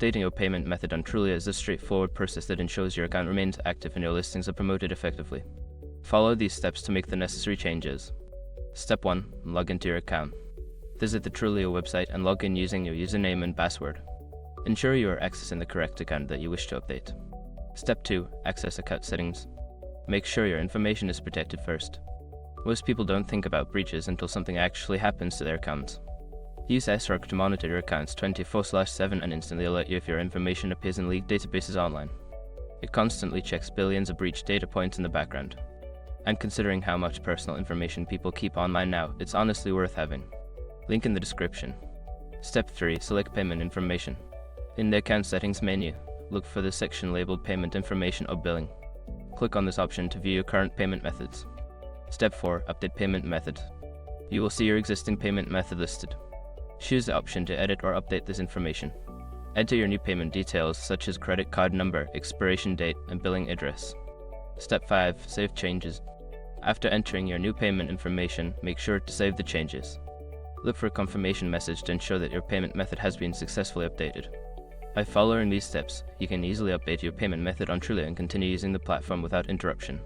Updating your payment method on Trulia is a straightforward process that ensures your account remains active and your listings are promoted effectively. Follow these steps to make the necessary changes. Step 1. Log into your account. Visit the Trulia website and log in using your username and password. Ensure you are accessing the correct account that you wish to update. Step 2. Access account settings. Make sure your information is protected first. Most people don't think about breaches until something actually happens to their accounts. Use SROC to monitor your accounts 24/7 and instantly alert you if your information appears in leaked databases online. It constantly checks billions of breached data points in the background. And considering how much personal information people keep online now, it's honestly worth having. Link in the description. Step 3. Select payment information. In the account settings menu, look for the section labeled Payment Information or Billing. Click on this option to view your current payment methods. Step 4. Update payment method. You will see your existing payment method listed. Choose the option to edit or update this information. Enter your new payment details such as credit card number, expiration date, and billing address. Step 5. Save changes. After entering your new payment information, make sure to save the changes. Look for a confirmation message to ensure that your payment method has been successfully updated. By following these steps, you can easily update your payment method on Trulia and continue using the platform without interruption.